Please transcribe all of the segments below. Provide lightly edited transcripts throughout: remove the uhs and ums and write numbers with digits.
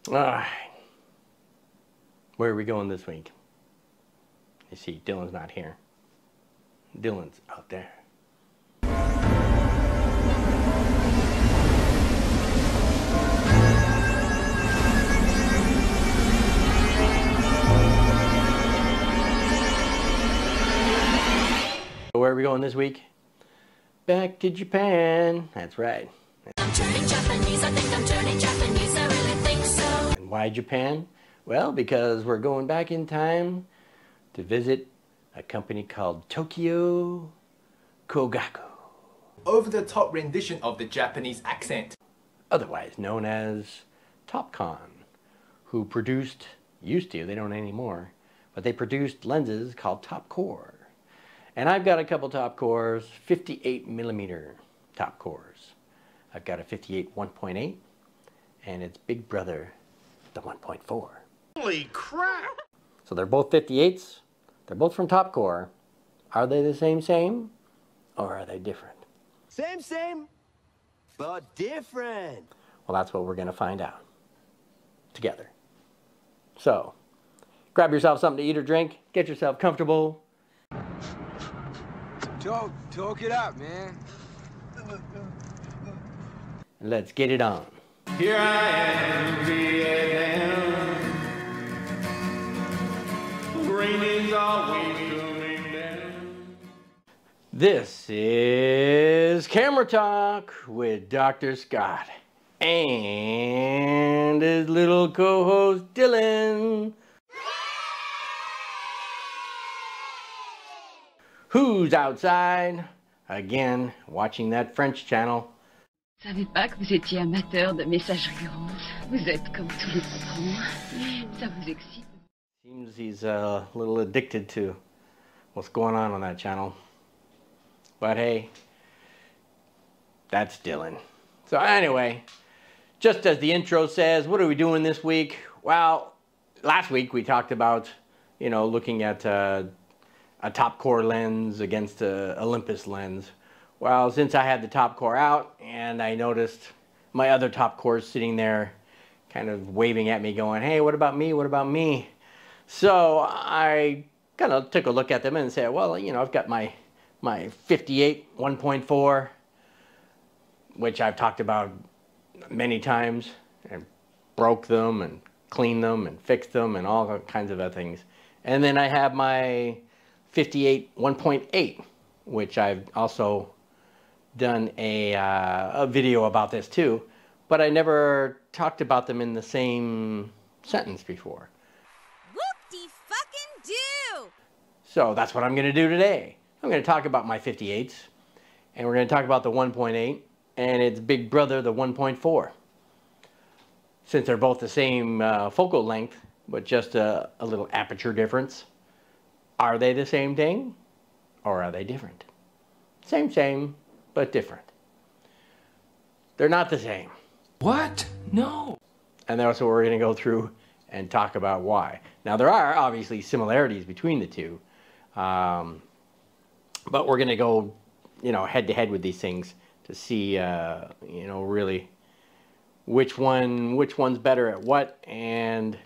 Alright. Where are we going this week? You see, Dylan's not here. Dylan's out there. Where are we going this week? Back to Japan. That's right. I'm turning Japanese, I think I'm turning Japanese, I really think so. And why Japan? Well, because we're going back in time to visit a company called Auto-Topcor. Over-the-top rendition of the Japanese accent. Otherwise known as Topcon, who used to, they don't anymore, but they produced lenses called Topcor. And I've got a couple Topcors, 58mm Topcors. I've got a 58 1.8 and its big brother, the 1.4. Holy crap! So they're both 58s. They're both from Topcor. Are they the same, or are they different? Same, but different. Well, that's what we're going to find out together. So, grab yourself something to eat or drink, get yourself comfortable. Talk it out, man. And let's get it on. Here I am, Vietnam. Rain is always coming down. This is Camera Talk with Dr. Scott and his little co-host Dylan, who's outside again watching that French channel. Je ne savais pas que vous étiez amateur de messagerie rose. Vous êtes comme tous les patrons. Ça vous excite. Seems he's a little addicted to what's going on that channel. But hey, that's Dylan. So anyway, just as the intro says, what are we doing this week? Well, last week we talked about, looking at a Topcor lens against a Olympus lens. Well, since I had the Topcor out and I noticed my other Topcors sitting there kind of waving at me going, hey, what about me? What about me? So I kind of took a look at them and said, well, I've got my 58 1.4, which I've talked about many times, and broke them and cleaned them and fixed them and all kinds of other things. And then I have my 58 1.8, which I've also done a video about this too, but I never talked about them in the same sentence before. Whoop-de-fucking-do! So that's what I'm going to do today. I'm going to talk about my 58s, and we're going to talk about the 1.8 and its big brother, the 1.4. Since they're both the same focal length, but just a little aperture difference, are they the same thing, or are they different? Same, but different. They're not the same. What? No. And that's what we're going to go through and talk about why. Now, there are obviously similarities between the two, but we're going to go, head to head with these things to see, really which one's better at what, and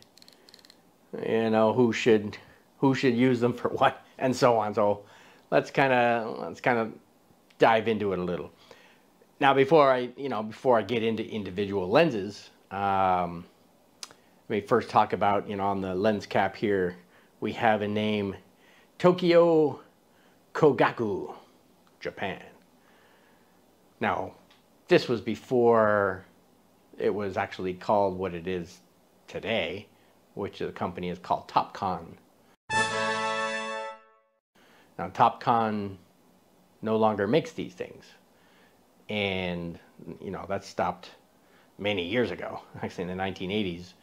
who should use them for what, and so on. So let's kind of dive into it a little. Now, before I get into individual lenses, let me first talk about, on the lens cap here, we have a name, Tokyo Kogaku, Japan. Now, this was before it was actually called what it is today, which the company is called Topcon. Now, Topcon no longer makes these things, and that stopped many years ago, actually in the 1980s.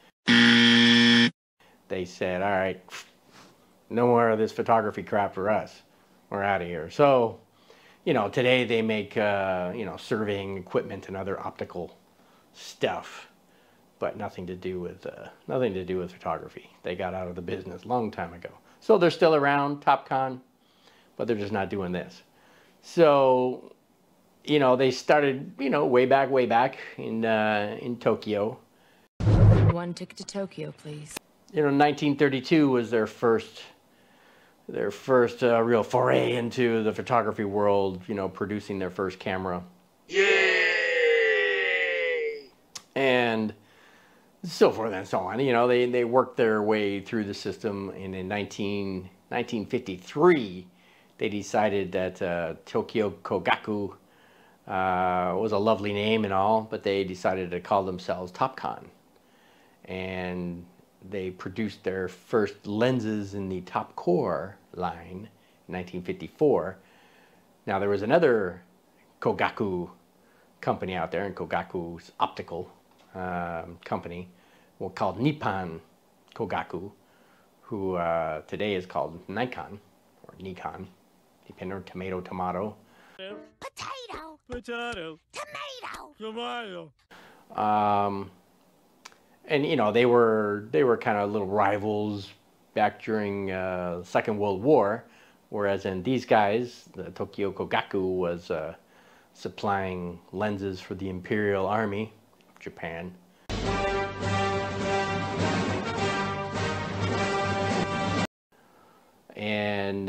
They said, all right, no more of this photography crap for us, we're out of here. So today they make surveying equipment and other optical stuff, but nothing to do with photography. They got out of the business a long time ago. So they're still around, Topcon, but they're just not doing this. So, they started, way back in Tokyo. One ticket to Tokyo, please. You know, 1932 was their first real foray into the photography world, you know, producing their first camera. Yay! And so forth and so on. You know, they worked their way through the system, and in 1953, they decided that Tokyo Kogaku was a lovely name and all, but they decided to call themselves Topcon. And they produced their first lenses in the Topcor line in 1954. Now there was another Kogaku company out there, and Kogaku's optical company, called Nippon Kogaku, who today is called Nikon, or Nikon, depending on tomato. Potato. Tomato. And you know, they were kind of little rivals back during Second World War, whereas in these guys, the Tokyo Kogaku was supplying lenses for the Imperial Army of Japan. And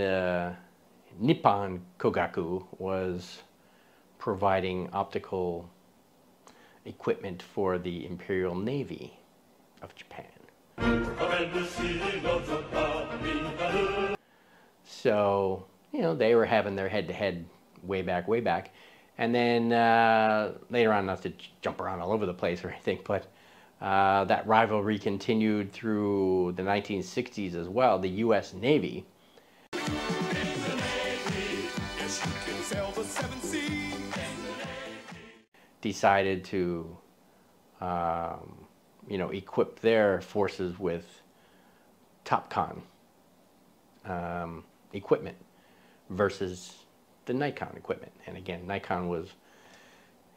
Nippon Kogaku was providing optical equipment for the Imperial Navy of Japan. So, you know, they were having their head-to-head way back. And then later on, not to jump around all over the place or anything, but that rivalry continued through the 1960s as well. The U.S. Navy decided to, you know, equip their forces with Topcon equipment versus the Nikon equipment. And again, Nikon was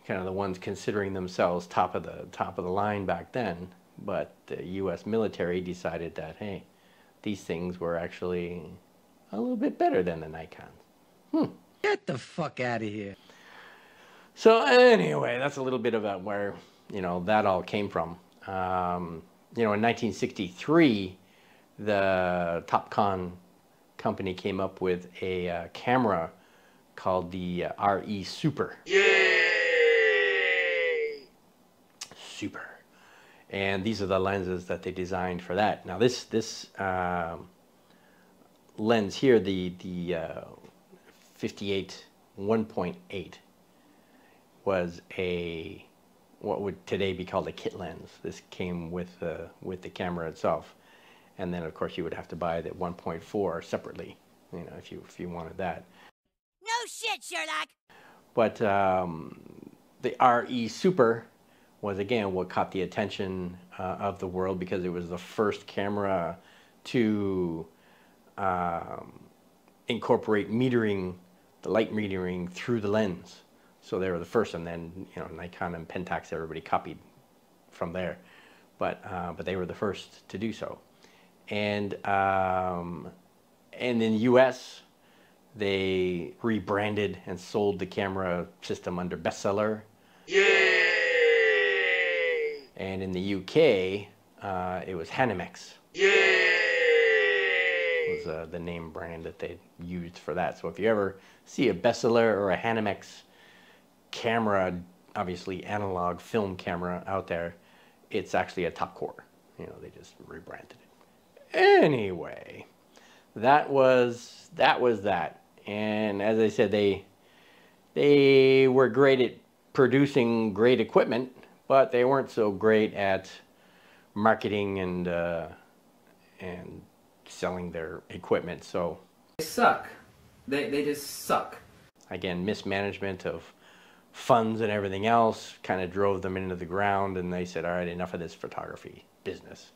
kind of the ones considering themselves top of the line back then, but the U.S. military decided that, hey, these things were actually a little bit better than the Nikons. Get the fuck out of here. So anyway, that's a little bit about where, you know, that all came from. You know, in 1963, the Topcon company came up with a camera called the RE Super. Yay! Super. And these are the lenses that they designed for that. Now this lens here, the 58 1.8, was what would today be called a kit lens. This came with the camera itself, and then of course you would have to buy the 1.4 separately, you know, if you wanted that. No shit, Sherlock. But the RE Super was again what caught the attention of the world, because it was the first camera to incorporate metering, the light metering through the lens. So they were the first, and then, you know, Nikon and Pentax, everybody copied from there, but they were the first to do so. And in the U.S., they rebranded and sold the camera system under Bestseller. Yay! And in the U.K., it was Hanimex. Yay! Was the name brand that they used for that. So if you ever see a Bestseller or a Hanimex camera, obviously analog film camera out there, it's actually a Topcor. You know, they just rebranded it. Anyway, that was that. And as I said, they were great at producing great equipment, but they weren't so great at marketing and selling their equipment. So they suck. They just suck. Again, mismanagement of funds and everything else kind of drove them into the ground, and they said, all right, enough of this photography business.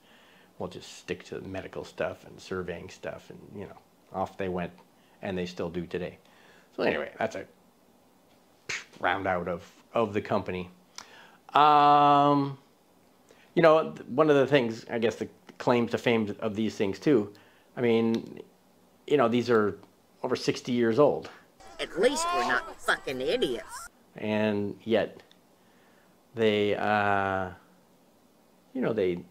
We'll just stick to medical stuff and surveying stuff, and, you know, off they went, and they still do today. So anyway, that's a round out of the company. You know, one of the things, I guess, the claims to fame of these things too, I mean, you know, these are over 60 years old. At least we're not fucking idiots. And yet they you know, they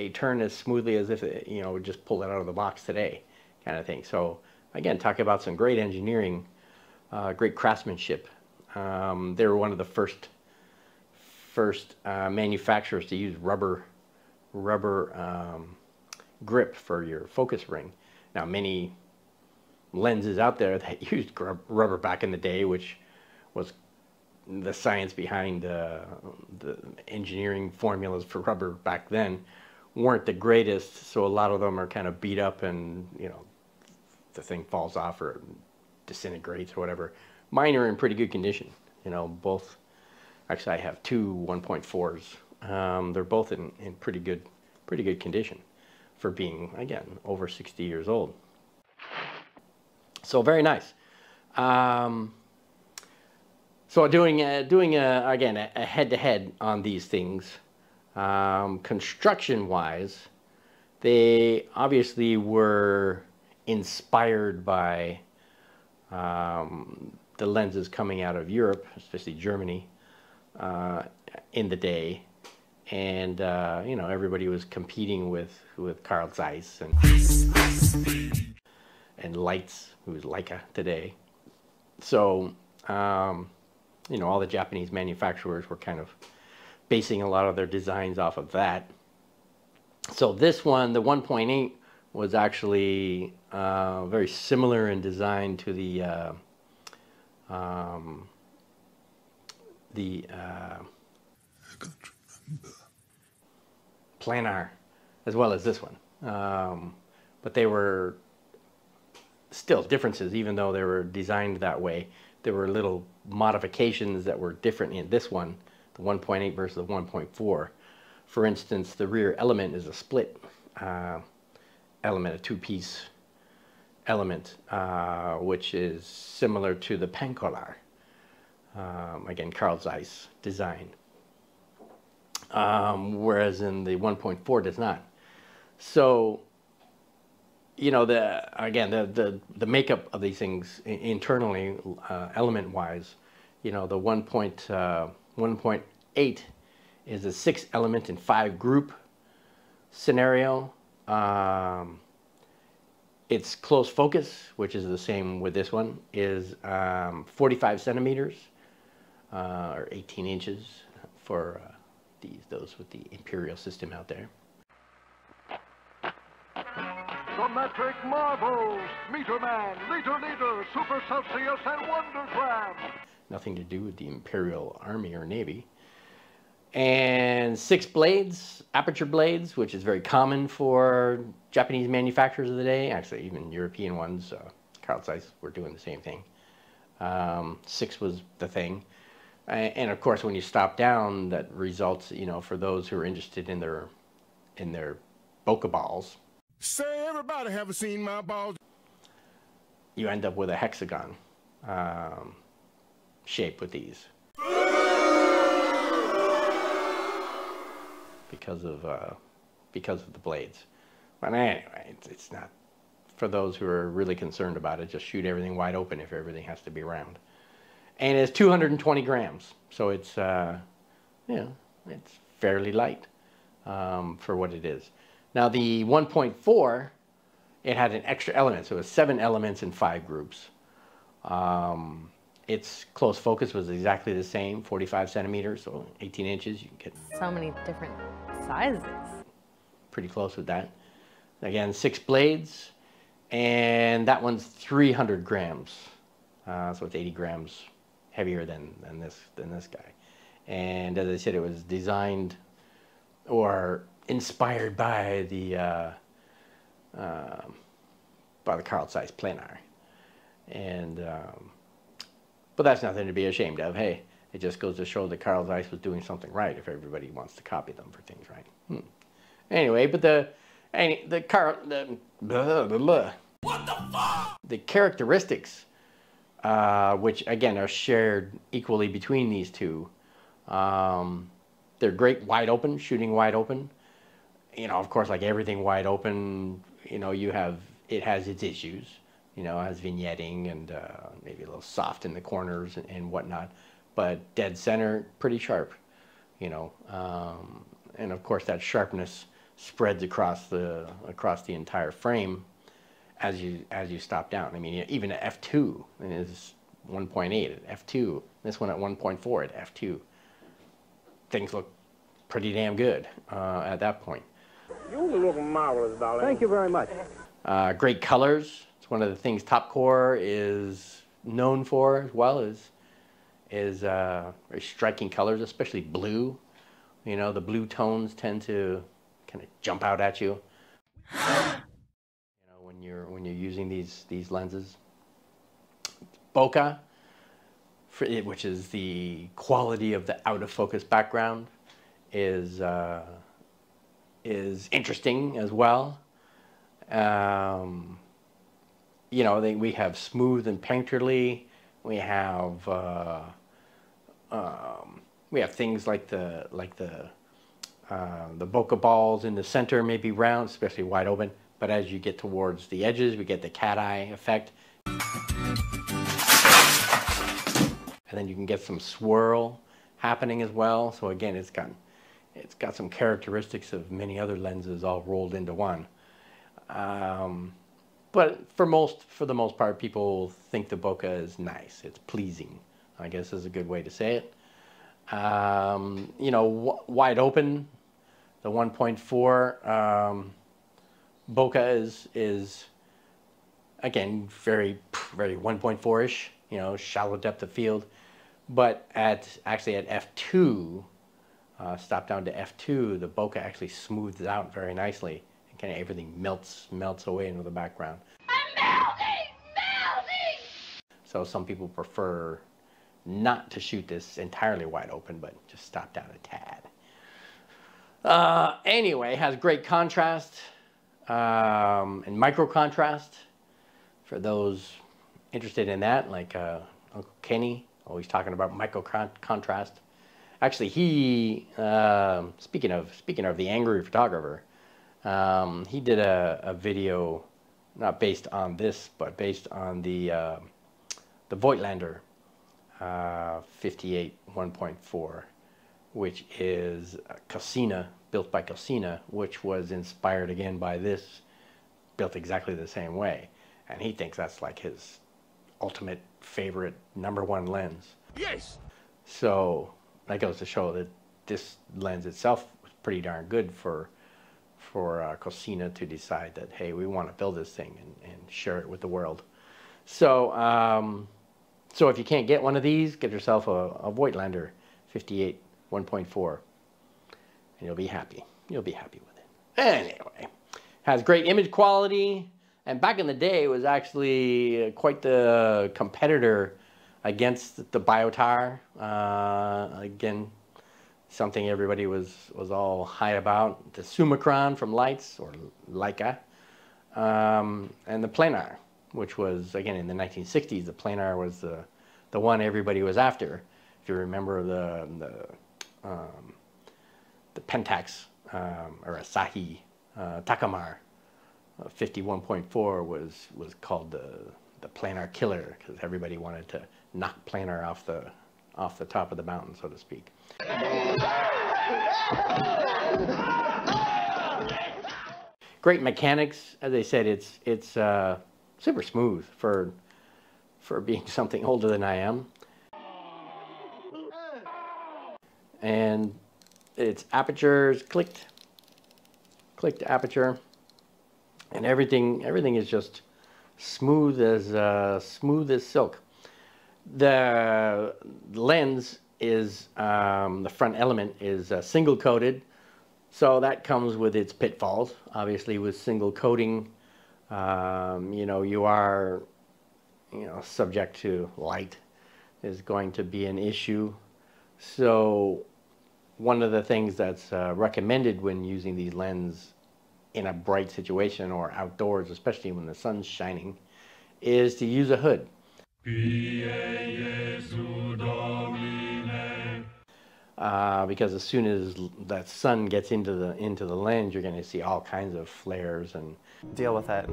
turn as smoothly as if it, you know, would just pull it out of the box today, kind of thing. So again, talk about some great engineering, great craftsmanship. They were one of the first manufacturers to use rubber grip for your focus ring. Now, many lenses out there that used rubber back in the day, which was the science behind the engineering formulas for rubber back then, weren't the greatest. So a lot of them are kind of beat up, and you know, the thing falls off or disintegrates or whatever. Mine are in pretty good condition. You know, both. Actually, I have two 1.4s. They're both in pretty good condition for being, again, over 60 years old. So very nice. So doing again a head-to-head on these things. Construction-wise, they obviously were inspired by the lenses coming out of Europe, especially Germany, in the day, and you know, everybody was competing with Carl Zeiss and Leitz, who's Leica today. So you know, all the Japanese manufacturers were kind of basing a lot of their designs off of that. So this one, the 1.8, was actually very similar in design to the planar, as well as this one. But they were still differences, even though they were designed that way. There were little modifications that were different in this one, the 1.8 versus the 1.4. For instance, the rear element is a split element, a two-piece element, which is similar to the Pankolar. Again, Carl Zeiss design. Whereas in the 1.4 does not. So, you know, the makeup of these things internally, element-wise, you know, the 1.8 is a 6-element and 5-group scenario. Its close focus, which is the same with this one, is 45 centimeters or 18 inches for those with the imperial system out there. The metric marbles, Meter Man, Liter, Super Celsius, and Wondergram. Nothing to do with the Imperial Army or Navy. And 6 blades, aperture blades, which is very common for Japanese manufacturers of the day. Actually, even European ones, Carl Zeiss were doing the same thing. 6 was the thing. And of course, when you stop down, that results, you know, for those who are interested in their bokeh balls. Say, everybody haven't seen my balls. You end up with a hexagon shape with these. Because of the blades. But anyway, it's not, for those who are really concerned about it, just shoot everything wide open if everything has to be round. And it's 220 grams, so it's you know, it's fairly light for what it is. Now the 1.4, it had an extra element, so it was 7 elements in 5 groups. Its close focus was exactly the same, 45 centimeters, so 18 inches. You can get so many different sizes. Pretty close with that. Again, 6 blades, and that one's 300 grams, so it's 80 grams heavier than this guy. And as I said, it was designed or inspired by the Carl Zeiss planar, and but that's nothing to be ashamed of. Hey, it just goes to show that Carl Zeiss was doing something right if everybody wants to copy them for things right. Anyway, but the characteristics, which again are shared equally between these two, they're great wide open, shooting wide open. You know, of course, like everything wide open, you know, it has its issues. You know, it has vignetting and maybe a little soft in the corners and whatnot, but dead center, pretty sharp. You know, and of course that sharpness spreads across the entire frame as you stop down. I mean, even at f2 is 1.8 at f2. This one at 1.4 at f2. Things look pretty damn good at that point. You look marvelous, darling. Thank you very much. Great colors. It's one of the things Topcor is known for as well, is very striking colors, especially blue. You know, the blue tones tend to kind of jump out at you. You know, when you're using these lenses. Bokeh, which is the quality of the out of focus background, is interesting as well. You know, we have smooth and painterly. We have things like the bokeh balls in the center may be round, especially wide open. But as you get towards the edges, we get the cat eye effect. And then you can get some swirl happening as well. So again, it's got some characteristics of many other lenses all rolled into one. But for the most part, people think the bokeh is nice. It's pleasing, I guess is a good way to say it. You know, wide open, the 1.4 bokeh is again very 1.4-ish. You know, shallow depth of field. But actually at f2, stop down to f2, the bokeh actually smooths out very nicely. And kind of everything melts away into the background. I'm melting! So some people prefer not to shoot this entirely wide open, but just stop down a tad. Anyway, it has great contrast and micro contrast for those interested in that, like Uncle Kenny, always talking about micro contrast. Actually, he speaking of the angry photographer, he did a video not based on this, but based on the Voigtlander 58 1.4, which is Cosina, built by Cosina, which was inspired again by this, built exactly the same way, and he thinks that's like his ultimate favorite #1 lens. Yes. So that goes to show that this lens itself was pretty darn good for Cosina to decide that, hey, we want to build this thing and share it with the world. So so if you can't get one of these, get yourself a Voigtlander 58 1.4 and you'll be happy. You'll be happy with it. Anyway, has great image quality. And back in the day, it was actually quite the competitor against the Biotar. Again, something everybody was all high about. The Summicron from Lights, or Leica. And the Planar, which was, again, in the 1960s, the Planar was the one everybody was after. If you remember the Pentax, or Asahi Takamar. 51.4 was called the planar killer, because everybody wanted to knock planar off the top of the mountain, so to speak. Great mechanics, as I said. It's super smooth for being something older than I am, and its aperture is clicked aperture. And everything is just smooth as silk. The lens is the front element is single coated, so that comes with its pitfalls. Obviously, with single coating, you know, you are subject to light is going to be an issue. So one of the things that's recommended when using these lenses in a bright situation or outdoors, especially when the sun's shining, is to use a hood. Because as soon as that sun gets into the lens, you're going to see all kinds of flares and deal with it.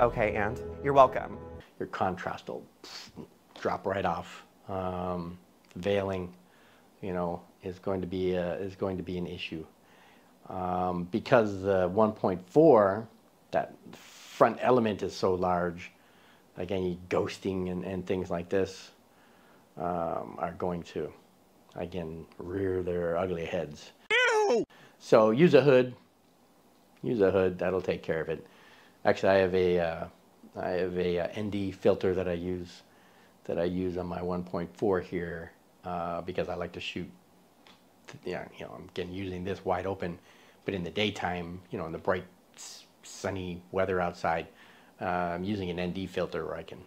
Okay, and you're welcome. Your contrast will drop right off. Veiling, is going to be an issue. Because the 1.4, that front element is so large, like any ghosting and things like this are going to, again, rear their ugly heads. Ew! So use a hood. Use a hood. That'll take care of it. Actually, I have a ND filter that I use on my 1.4 here because I like to shoot. Yeah, you know, I'm again using this wide open, but in the daytime, you know, in the bright sunny weather outside, I'm using an ND filter where I can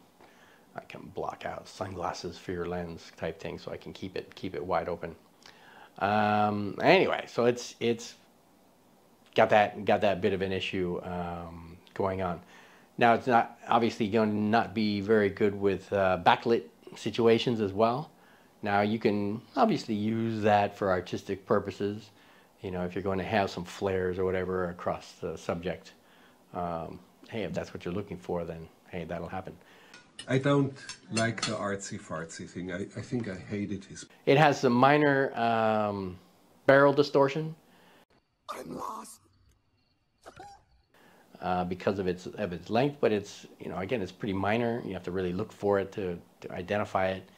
block out sunglasses for your lens type thing, so I can keep it wide open. Anyway, so it's got that bit of an issue going on. Now it's not obviously going to not be very good with backlit situations as well. Now you can obviously use that for artistic purposes. You know, if you're going to have some flares or whatever across the subject. Hey, if that's what you're looking for, then hey, that'll happen. I don't like the artsy-fartsy thing. I think I hated his... It has some minor barrel distortion. I'm lost. Because of its length, but it's, you know, again, it's pretty minor. You have to really look for it to identify it.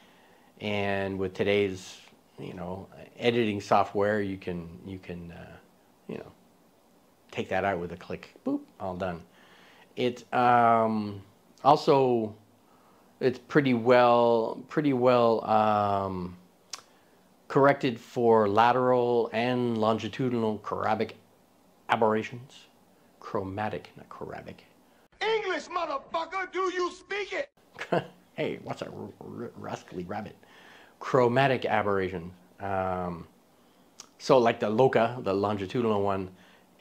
And with today's, you know, editing software, you can you know, take that out with a click. Boop, all done. It also, it's pretty well corrected for lateral and longitudinal chromatic aberrations. Chromatic, not Korabic. English, motherfucker, do you speak it? Hey, what's a rascally rabbit? Chromatic aberration. So like the Loca, the longitudinal one,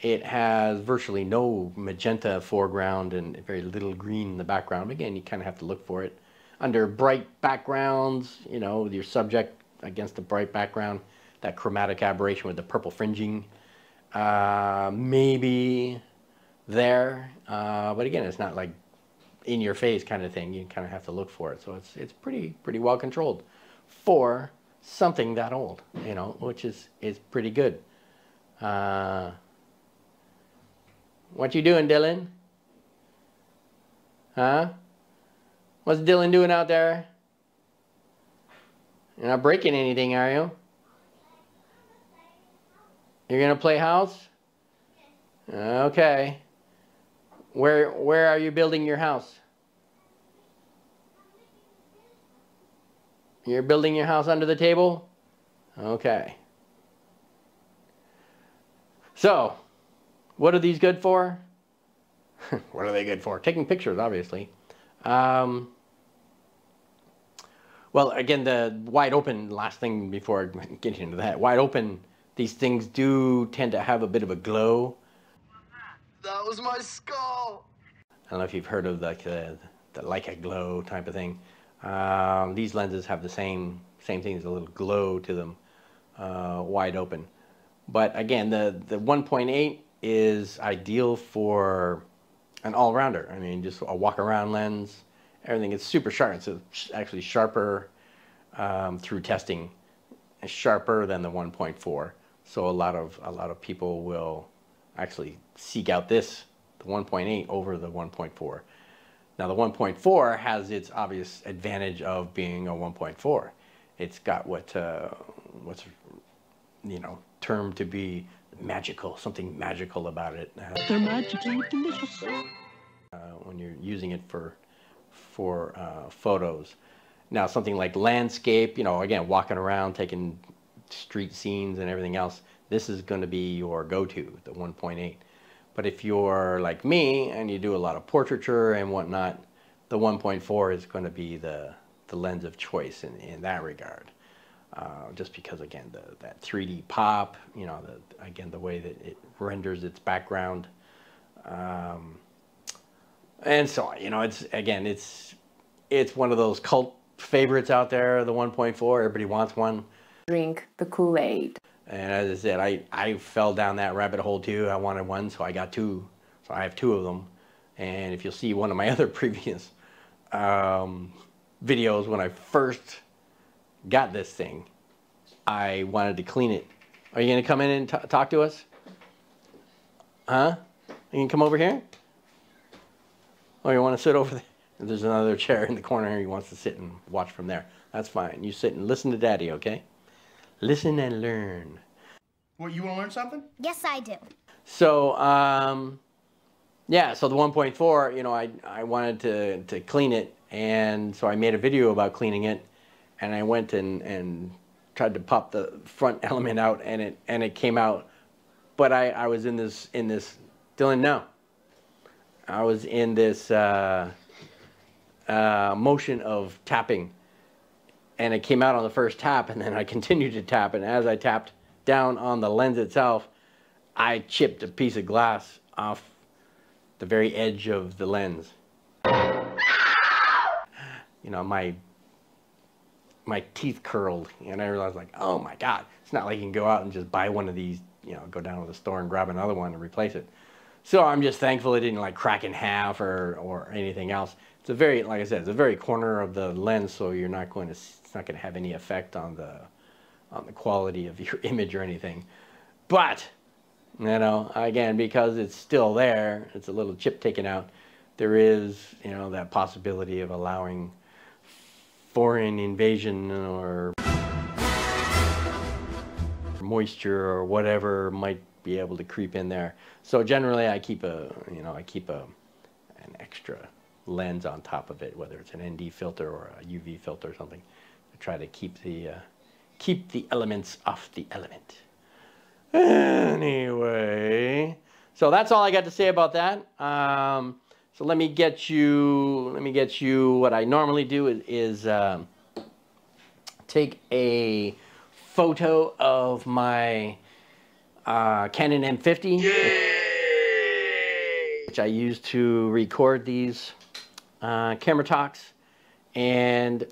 it has virtually no magenta foreground and very little green in the background. Again, you kind of have to look for it. Under bright backgrounds, you know, with your subject against the bright background, that chromatic aberration with the purple fringing, maybe there, but again, it's not like in your face kind of thing. You kind of have to look for it. So it's pretty well controlled for something that old, you know, which is pretty good. What you doing, Dylan? Huh? What's Dylan doing out there? You're not breaking anything, are you? You're gonna play house? Okay. Where are you building your house? You're building your house under the table? Okay. So, what are these good for? What are they good for? Taking pictures, obviously. Well, again, the wide open, last thing before getting into that, wide open, these things do tend to have a bit of a glow. That was my skull. I don't know if you've heard of like the Leica glow type of thing. These lenses have the same thing, there's a little glow to them, wide open. But again, the 1.8 is ideal for an all-rounder. I mean, just a walk-around lens. Everything is super sharp. It's actually sharper through testing, sharper than the 1.4. So a lot of people will actually seek out the 1.8 over the 1.4. Now the 1.4 has its obvious advantage of being a 1.4. It's got what's you know, termed to be magical, something magical about it. They're magically delicious. When you're using it for photos. Now something like landscape, you know, again, walking around, taking street scenes and everything else, this is going to be your go-to, the 1.8. But if you're like me and you do a lot of portraiture and whatnot, the 1.4 is going to be the lens of choice in that regard. Just because, again, that 3D pop, you know, again, the way that it renders its background. And so on, you know, it's one of those cult favorites out there, the 1.4. Everybody wants one. Drink the Kool-Aid. And as I said, I fell down that rabbit hole too. I wanted one, so I got two. So I have two of them. And if you'll see one of my other previous videos, when I first got this thing, I wanted to clean it. Are you going to come in and talk to us? Huh? You can come over here? Oh, you want to sit over there? There's another chair in the corner here. He wants to sit and watch from there. That's fine. You sit and listen to Daddy, okay? Listen and learn. What, you want to learn something? Yes, I do. So, yeah, so the 1.4, you know, I wanted to clean it, and so I made a video about cleaning it, and I went and tried to pop the front element out, and it came out, but I was in this, Dylan, no. I was in this motion of tapping, and it came out on the first tap, and then I continued to tap, and as I tapped down on the lens itself, I chipped a piece of glass off the very edge of the lens. You know, my teeth curled, and I realized, like, oh my God, it's not like you can go out and just buy one of these, you know, go down to the store and grab another one and replace it. So I'm just thankful it didn't like crack in half or anything else. It's a very, like I said, it's a very corner of the lens, so you're not going to, it's not going to have any effect on the quality of your image or anything. But, you know, again, because it's still there, it's a little chip taken out, there is, you know, that possibility of allowing foreign invasion or moisture or whatever might be able to creep in there. So generally I keep an extra lens on top of it, whether it's an ND filter or a UV filter or something, to try to keep the elements off the element. Anyway, so that's all I got to say about that. So let me get you what I normally do is take a photo of my Canon M50, which I use to record these camera talks, and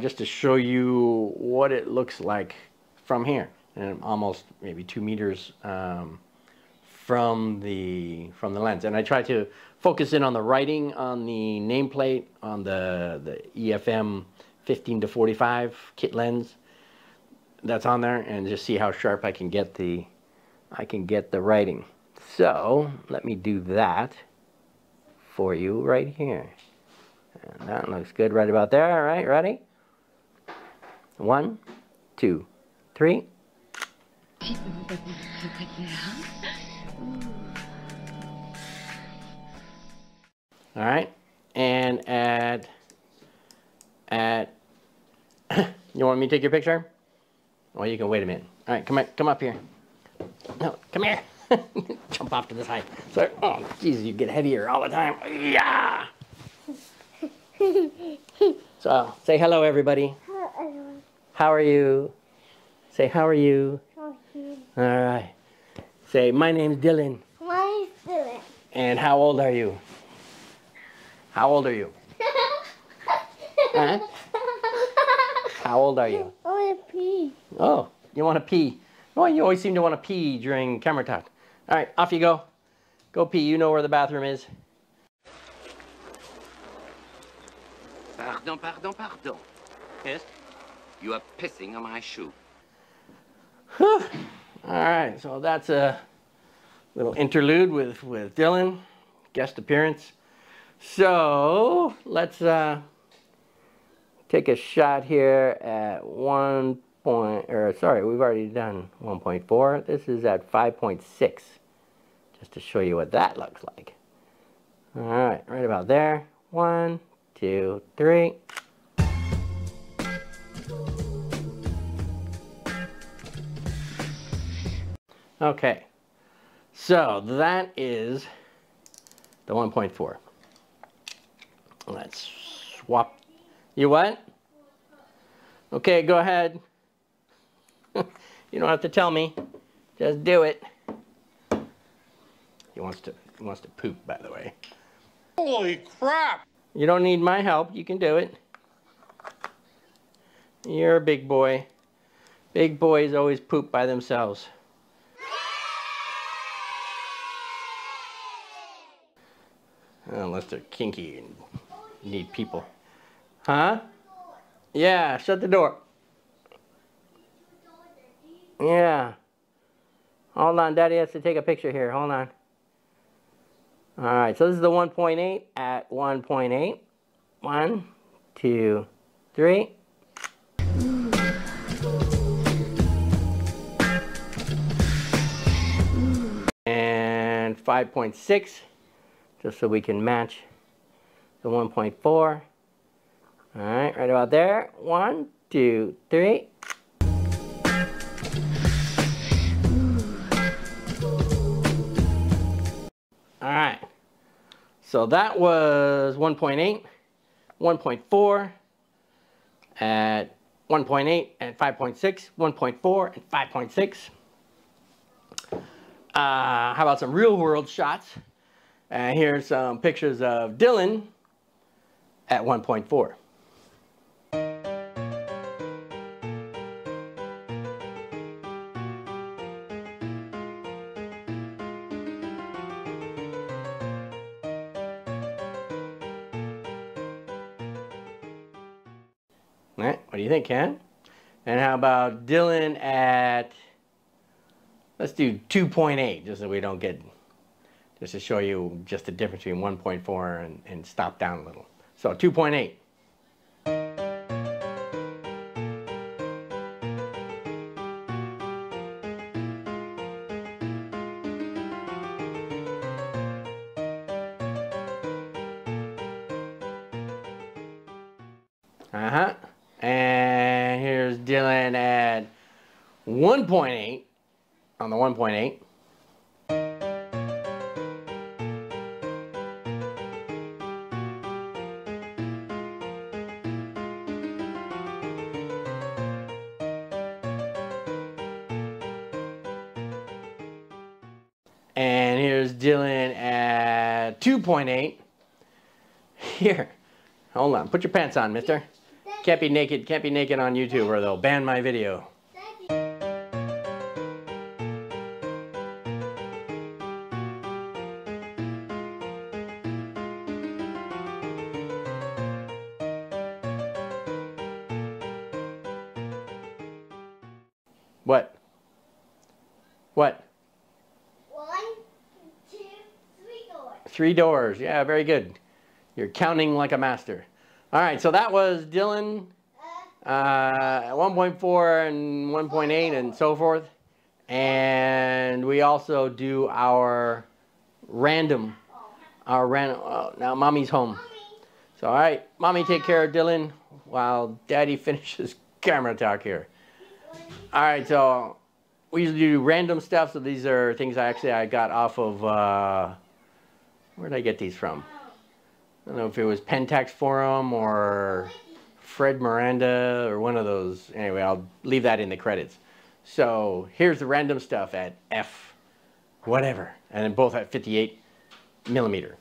just to show you what it looks like from here, and almost maybe 2 meters from the lens. And I try to focus in on the writing on the nameplate on the EFM 15-45 kit lens that's on there, and just see how sharp I can get the writing. So let me do that for you right here. And that looks good right about there. All right, ready? 1, 2, 3. All right, and at you want me to take your picture? Well, you can wait a minute. All right, come up here. No, come here. Jump off to the side. So, oh, geez, you get heavier all the time. Yeah. So, say hello, everybody. Hello, everyone. How are you? Say, how are you? Okay. All right. Say, my name's Dylan. My name's Dylan. And how old are you? How old are you? Huh? How old are you? I want to pee. Oh, you want to pee? Oh, you always seem to want to pee during camera talk. All right, off you go. Go pee. You know where the bathroom is. Pardon, pardon, pardon. Yes? You are pissing on my shoe. All right, so that's a little interlude with Dylan, guest appearance. So let's take a shot here at we've already done 1.4. This is at 5.6, just to show you what that looks like. All right, right about there. 1, 2, 3. Okay, so that is the 1.4. Let's swap. You what? Okay, go ahead. You don't have to tell me. Just do it. He wants to poop, by the way. Holy crap! You don't need my help. You can do it. You're a big boy. Big boys always poop by themselves. Unless they're kinky and need people. Huh? Yeah, shut the door. Yeah. Hold on, Daddy has to take a picture here. Hold on. All right, so this is the 1.8 at 1.8. 1, 2, 3. And 5.6, just so we can match the 1.4. All right, right about there. 1, 2, 3. All right, so that was 1.8, 1.4 at 1.8 and 5.6, 1.4 and 5.6. How about some real world shots? Here's some pictures of Dylan at 1.4. Right, what do you think, Ken? And how about Dylan at, let's do 2.8, just so we don't get, just to show you just the difference between 1.4 and stop down a little. So 2.8. And here's Dylan at 1.8 on the 1.8. And here's Dylan at 2.8. Here, hold on, put your pants on, mister. Can't be naked on YouTube or they'll ban my video. What? What? 1, 2, 3 doors. 3 doors, yeah, very good. You're counting like a master. All right, so that was Dylan, 1.4 and 1.8 and so forth. And we also do our random, now Mommy's home. So, all right, Mommy take care of Dylan while Daddy finishes camera talk here. All right, so we usually do random stuff. So these are things I got off of, where did I get these from? I don't know if it was Pentax Forum or Fred Miranda or one of those. Anyway, I'll leave that in the credits. So here's the random stuff at F whatever, and then both at 58 millimeter.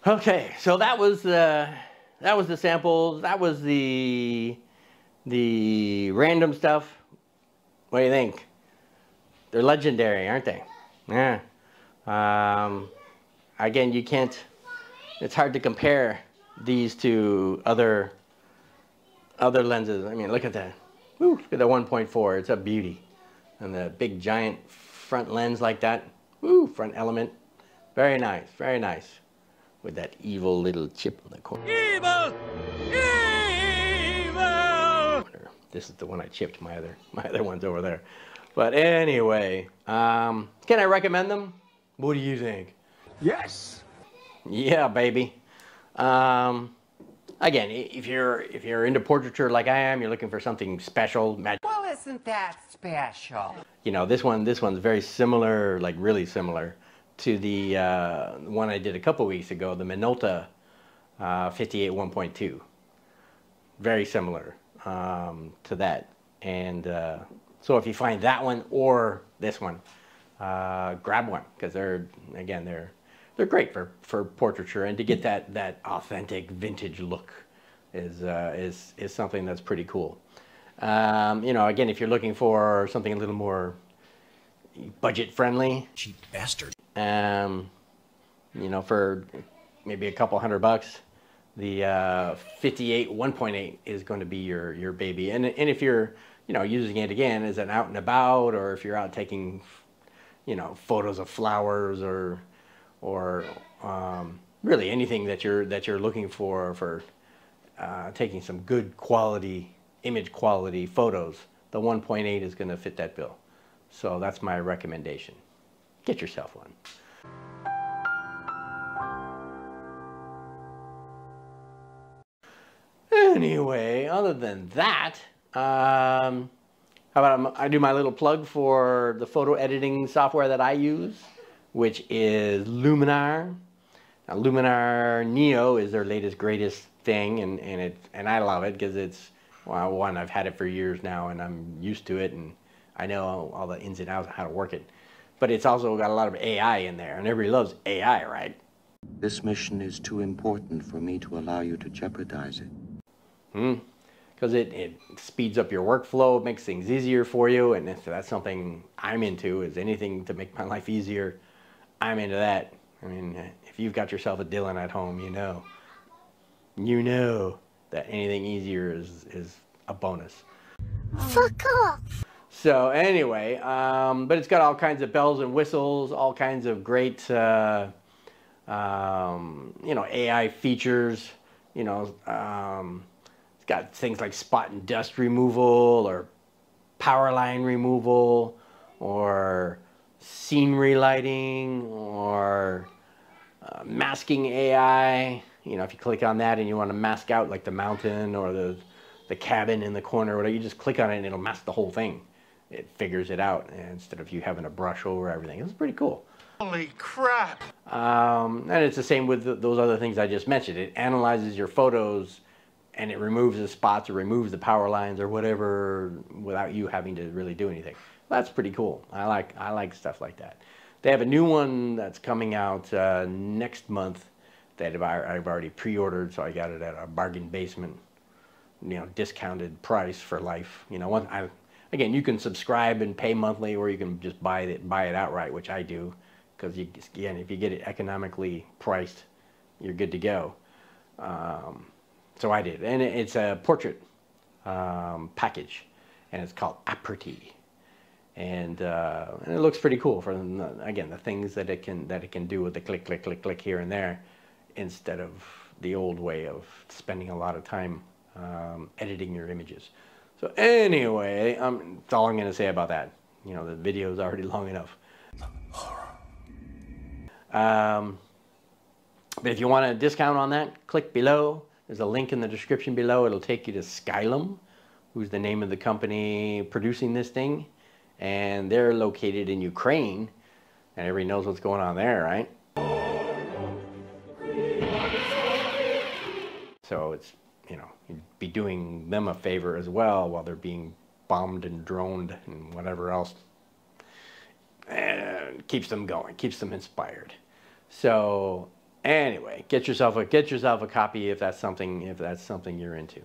Okay, so that was the samples. That was the random stuff. What do you think? They're legendary, aren't they? Yeah. Again, you can't. It's hard to compare these to other lenses. I mean, look at that. Woo, look at the 1.4. It's a beauty, and the big giant front lens like that. Woo, front element. Very nice. Very nice. With that evil little chip in the corner. Evil! Evil! This is the one I chipped. My other one's over there. But anyway, can I recommend them? What do you think? Yes! Yeah, baby. Again, if you're into portraiture like I am, you're looking for something special. Well, isn't that special? You know, this one's very similar, like really similar to the one I did a couple weeks ago, the Minolta 58 1.2. Very similar to that. And so if you find that one or this one, grab one, because they're great for portraiture, and to get that authentic vintage look is something that's pretty cool. You know, again, if you're looking for something a little more budget friendly, cheap bastard. You know, for maybe a couple $100, the 58 1.8 is going to be your baby. And if you're, you know, using it again as an out and about, or if you're out taking, you know, photos of flowers or really anything that you're looking for taking some good quality, image quality photos, the 1.8 is going to fit that bill. So that's my recommendation. Get yourself one. Anyway, other than that, how about I do my little plug for the photo editing software that I use, which is Luminar. Now, Luminar Neo is their latest, greatest thing, and I love it because it's, well, one, I've had it for years now, and I'm used to it, and I know all the ins and outs of how to work it. But it's also got a lot of AI in there, and everybody loves AI, right? This mission is too important for me to allow you to jeopardize it. Because it speeds up your workflow, makes things easier for you, and that's something I'm into, is anything to make my life easier. I'm into that. I mean, if you've got yourself a Dylan at home, you know that anything easier is a bonus. Fuck off! So anyway, but it's got all kinds of bells and whistles, all kinds of great, you know, AI features, you know, got things like spot and dust removal, or power line removal, or scenery lighting, or masking AI. You know, if you click on that and you want to mask out like the mountain or the cabin in the corner, or whatever, you just click on it and it'll mask the whole thing. It figures it out instead of you having to brush over everything. It's pretty cool. Holy crap! And it's the same with those other things I just mentioned. It analyzes your photos, and it removes the spots or removes the power lines or whatever without you having to really do anything. That's pretty cool. I like stuff like that. They have a new one that's coming out next month that I've already pre-ordered, so I got it at a bargain basement, you know, discounted price for life. You know, again, you can subscribe and pay monthly, or you can just buy it outright, which I do, because again, if you get it economically priced, you're good to go. So I did, and it's a portrait package, and it's called Aperty, and it looks pretty cool for, again, the things that it can do with the click, click, click, click here and there, instead of the old way of spending a lot of time editing your images. So anyway, that's all I'm going to say about that. You know, the video is already long enough. But if you want a discount on that, click below. There's a link in the description below. It'll take you to Skylum, who's the name of the company producing this thing. And they're located in Ukraine. And everybody knows what's going on there, right? So it's, you know, you'd be doing them a favor as well while they're being bombed and droned and whatever else. And keeps them going, keeps them inspired. So anyway, get yourself a copy if that's something you're into.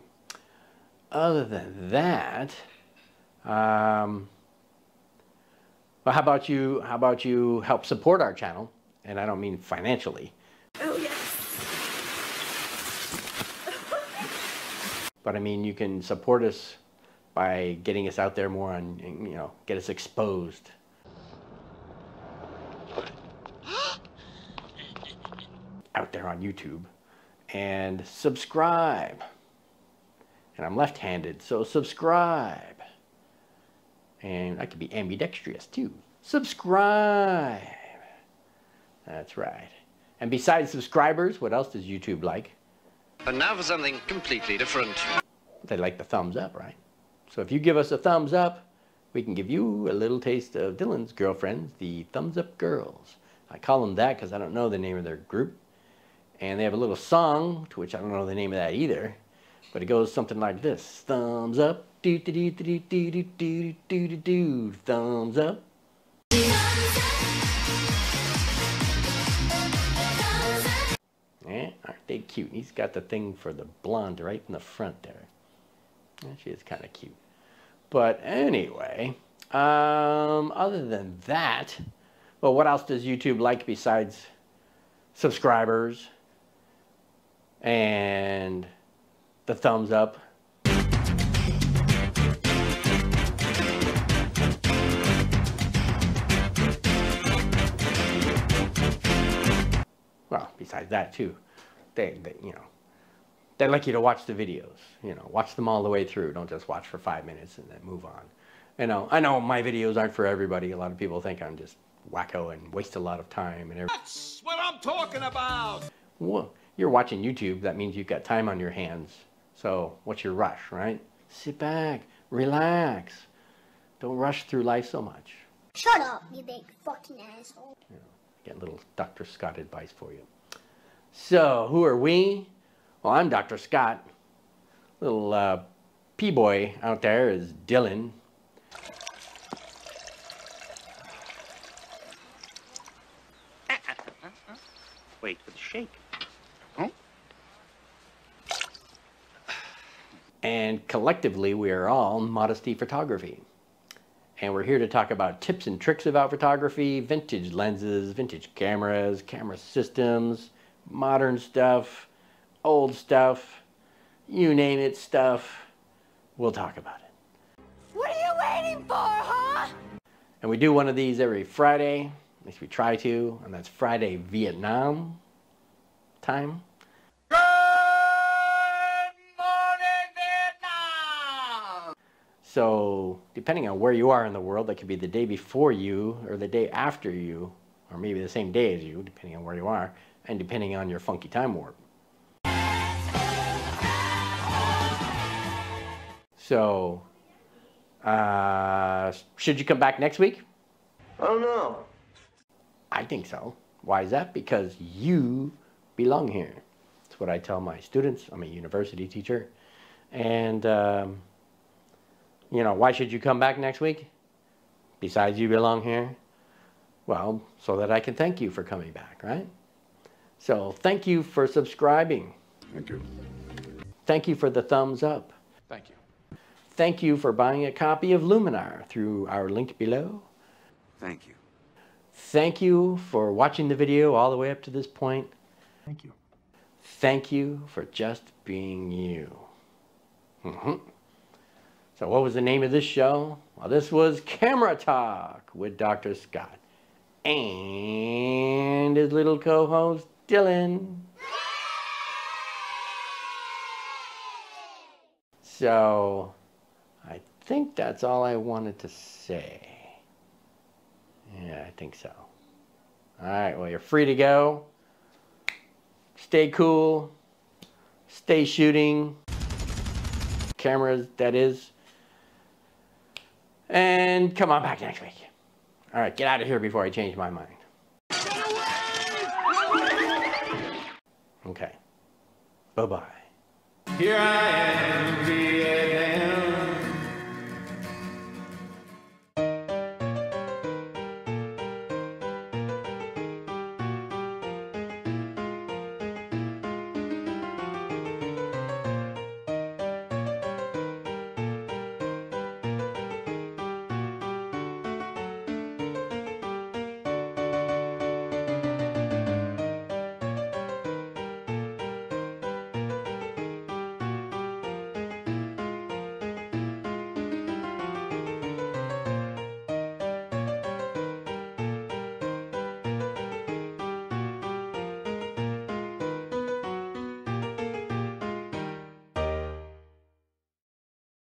Other than that, well, how about you help support our channel? And I don't mean financially. Oh yes. But I mean, you can support us by getting us out there more, and, you know, get us exposed. Out there on YouTube, and subscribe. And I'm left-handed, so subscribe. And I could be ambidextrous too. Subscribe. That's right. And besides subscribers, what else does YouTube like? And now for something completely different. They like the thumbs up, right? So if you give us a thumbs up, we can give you a little taste of Dylan's girlfriends, the Thumbs Up Girls. I call them that because I don't know the name of their group. And they have a little song, to which I don't know the name of that either. But it goes something like this. Thumbs up. Do do do do do do do do do do. Thumbs up. Yeah, aren't they cute? He's got the thing for the blonde right in the front there. Yeah, she is kind of cute. But anyway, other than that, well, what else does YouTube like besides subscribers and the thumbs up? Well, besides that too, they they like you to watch the videos. Watch them all the way through. Don't just watch for 5 minutes and then move on. I know my videos aren't for everybody. A lot of people think I'm just wacko and waste a lot of time and everything. That's what I'm talking about. Well, you're watching YouTube. That means you've got time on your hands. So what's your rush, right? Sit back, relax. Don't rush through life so much. Shut up, you big fucking asshole. Get a little Dr. Scott advice for you. So, who are we? Well, I'm Dr. Scott. Little P-boy out there is Dylan. Wait for the shake. And collectively, we are all Modesty Photography. And we're here to talk about tips and tricks about photography, vintage lenses, vintage cameras, camera systems, modern stuff, old stuff, you name it stuff. We'll talk about it. What are you waiting for, huh? And we do one of these every Friday, at least we try to, and that's Friday Vietnam time. So, depending on where you are in the world, that could be the day before you, or the day after you, or maybe the same day as you, depending on where you are, and depending on your funky time warp. So, should you come back next week? I don't know. I think so. Why is that? Because you belong here. That's what I tell my students. I'm a university teacher. And, why should you come back next week? Besides you belong here? Well, so that I can thank you for coming back, right? So thank you for subscribing. Thank you. Thank you for the thumbs up. Thank you. Thank you for buying a copy of Luminar through our link below. Thank you. Thank you for watching the video all the way up to this point. Thank you. Thank you for just being you. So what was the name of this show? Well, this was Camera Talk with Dr. Scott and his little co-host, Dylan. So I think that's all I wanted to say. Yeah, I think so. All right, well, you're free to go. Stay cool. Stay shooting. Cameras, that is. And come on back next week. All right, get out of here before I change my mind. Okay. Bye-bye. Here I am,